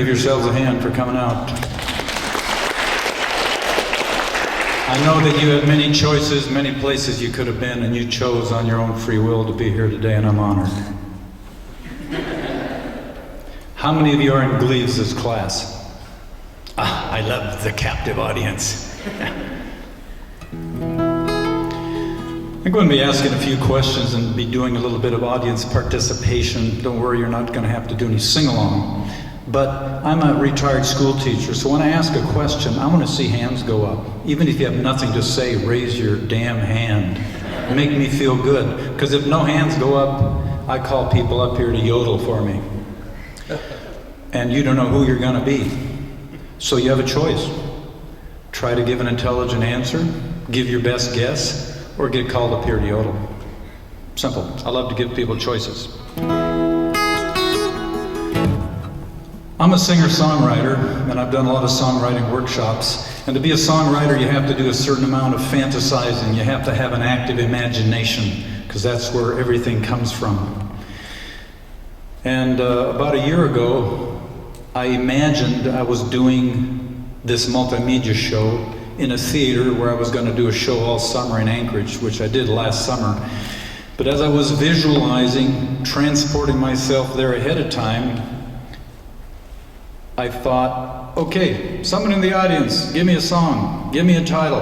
yourselves a hand for coming out. I know that you had many choices, many places you could have been, and you chose on your own free will to be here today, and I'm honored. How many of you are in Gleaves' class? I love the captive audience. I'm going to be asking a few questions and be doing a little bit of audience participation. Don't worry, you're not going to have to do any sing-along. But I'm a retired school teacher, so when I ask a question, I want to see hands go up. Even if you have nothing to say, raise your damn hand. Make me feel good. Because if no hands go up, I call people up here to yodel for me. And you don't know who you're going to be. So you have a choice. Try to give an intelligent answer, give your best guess, or get called up here to yodel. Simple. I love to give people choices. I'm a singer-songwriter, and I've done a lot of songwriting workshops. And to be a songwriter, you have to do a certain amount of fantasizing. You have to have an active imagination, because that's where everything comes from. And about a year ago, I imagined I was doing this multimedia show in a theater where I was going to do a show all summer in Anchorage, which I did last summer. But as I was visualizing, transporting myself there ahead of time, I thought, okay, somebody in the audience, give me a song, give me a title.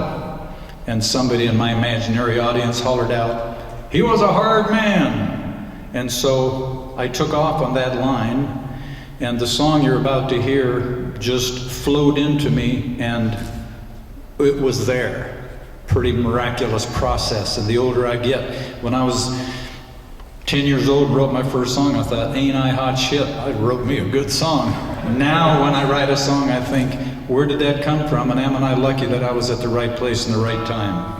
And somebody in my imaginary audience hollered out, "He was a hard man." And so I took off on that line, and the song you're about to hear just flowed into me, and it was there. Pretty miraculous process. And the older I get, when I was 10 years old, wrote my first song, I thought, ain't I hot shit? I wrote me a good song. Now when I write a song, I think, where did that come from? And am I lucky that I was at the right place in the right time?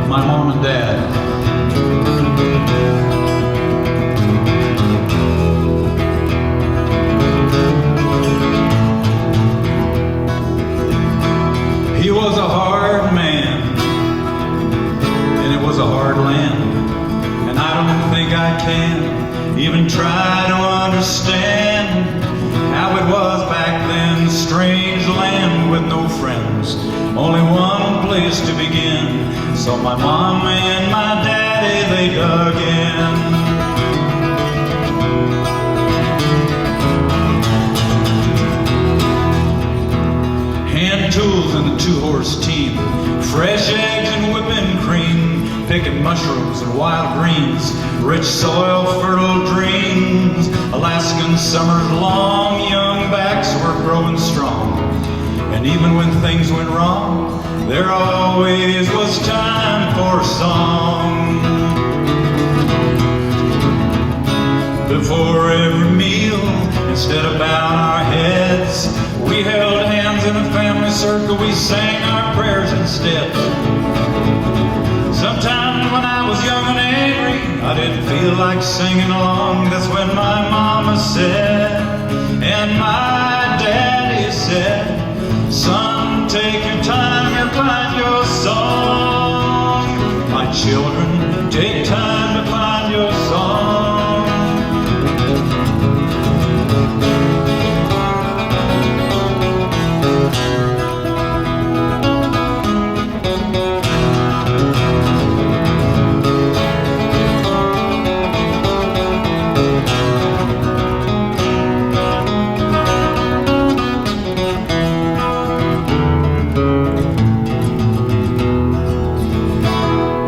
My mom and dad. He was a hard man, and it was a hard land, and I don't think I can even try to understand how it was back then. Strange land with no friends, only one place to begin. So my mom and my daddy, they dug in. Hand tools and a two-horse team, fresh eggs and whipping cream, picking mushrooms and wild greens, rich soil, fertile dreams. Alaskan summers long, young backs were growing strong. And even when things went wrong, there always was time for a song. Before every meal, instead of bowing our heads, we held hands in a family circle, we sang our prayers instead. Sometimes when I was young and angry, I didn't feel like singing along. That's when my mama said, and my daddy said, "Son, take your time, you'll find your song. My children, take time to find your song."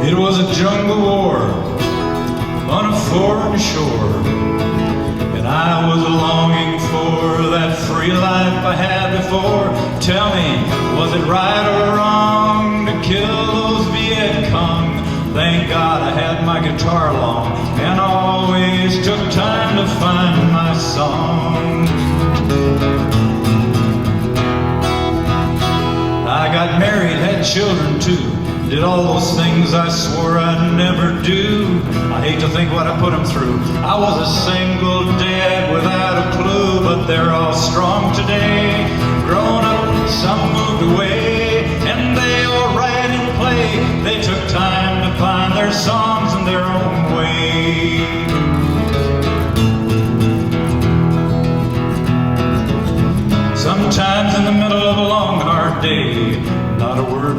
It was a jungle war on a foreign shore, and I was longing for that free life I had before. Tell me, was it right or wrong to kill those Viet Cong? Thank God I had my guitar along and always took time to find my song. I got married, had children too, did all those things I swore I'd never do. I hate to think what I put them through. I was a single dad without a clue, but they're all strong today. Grown up, some moved away, and they all write and play.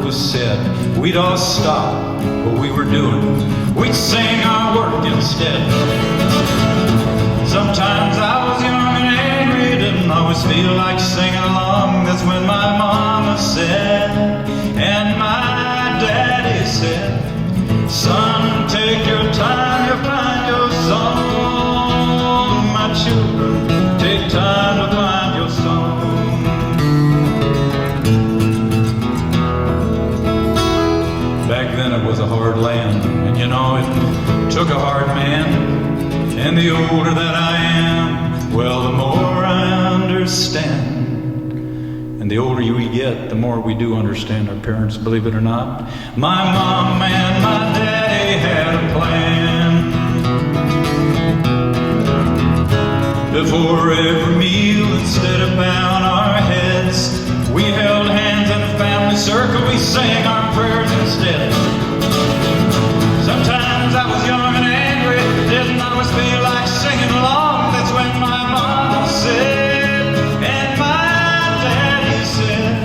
word was said, we'd all stop what we were doing. We'd sing our work instead. Sometimes I was young and angry, didn't always feel like singing along. That's when my mama said, and my daddy said, son, take your time, you'll find your song. My children, take time to find your song. Back then it was a hard land, and you know it took a hard man. And the older that I am, well, the more I understand. And the older we get, the more we do understand our parents, believe it or not. My mom and my daddy had a plan. Before every meal, instead of bowing our heads, we held hands in a family circle, we sang our prayers instead. Sometimes I was young and angry, didn't always feel like singing along. That's when my mama said, and my daddy said,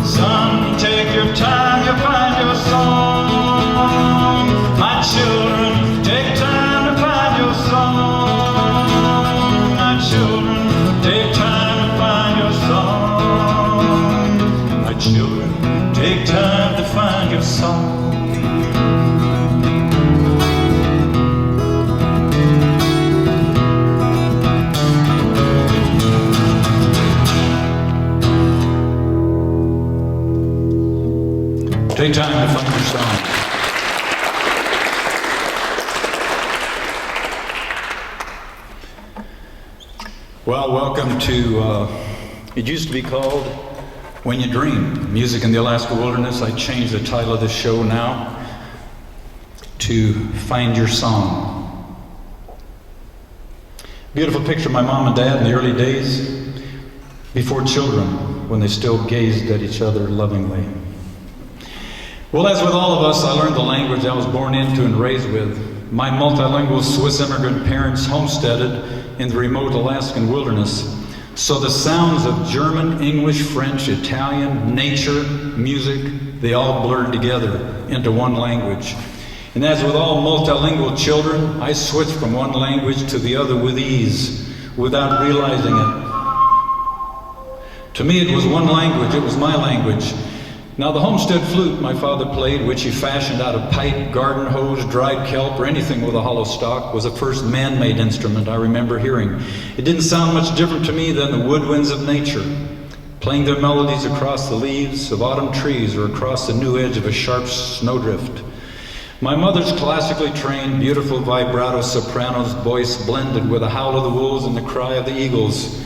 son, take your time, you'll find your song. My children, take time to find your song. My children, take time to find your song. My children, take time to find your song. Take time to find your song. Well, welcome to, it used to be called When You Dream, Music in the Alaska Wilderness. I changed the title of this show now to Find Your Song. Beautiful picture of my mom and dad in the early days, before children, when they still gazed at each other lovingly. Well, as with all of us, I learned the language I was born into and raised with. My multilingual Swiss immigrant parents homesteaded in the remote Alaskan wilderness, so the sounds of German, English, French, Italian, nature, music, they all blurred together into one language. And as with all multilingual children, I switched from one language to the other with ease, without realizing it. To me, it was one language, it was my language. Now, the homestead flute my father played, which he fashioned out of pipe, garden hose, dried kelp, or anything with a hollow stalk, was the first man-made instrument I remember hearing. It didn't sound much different to me than the woodwinds of nature, playing their melodies across the leaves of autumn trees or across the new edge of a sharp snowdrift. My mother's classically trained, beautiful vibrato soprano's voice blended with the howl of the wolves and the cry of the eagles.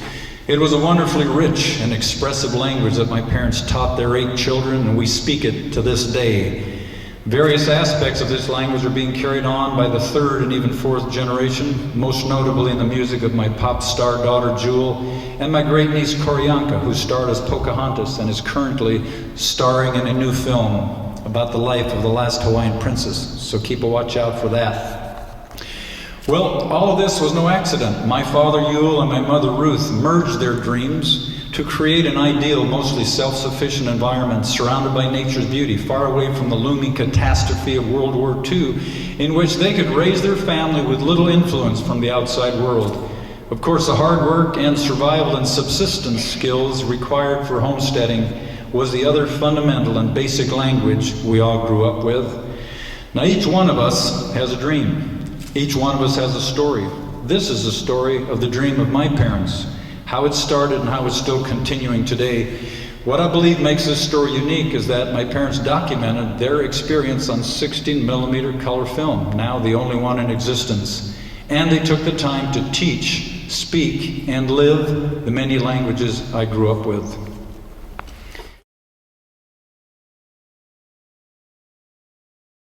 It was a wonderfully rich and expressive language that my parents taught their 8 children, and we speak it to this day. Various aspects of this language are being carried on by the 3rd and even 4th generation, most notably in the music of my pop star daughter Jewel and my great niece Koryanka, who starred as Pocahontas and is currently starring in a new film about the life of the last Hawaiian princess, so keep a watch out for that. Well, all of this was no accident. My father Yule and my mother Ruth merged their dreams to create an ideal, mostly self-sufficient environment surrounded by nature's beauty, far away from the looming catastrophe of World War II, in which they could raise their family with little influence from the outside world. Of course, the hard work and survival and subsistence skills required for homesteading was the other fundamental and basic language we all grew up with. Now, each one of us has a dream. Each one of us has a story. This is the story of the dream of my parents, how it started and how it's still continuing today. What I believe makes this story unique is that my parents documented their experience on 16mm color film, now the only one in existence. And they took the time to teach, speak, and live the many languages I grew up with.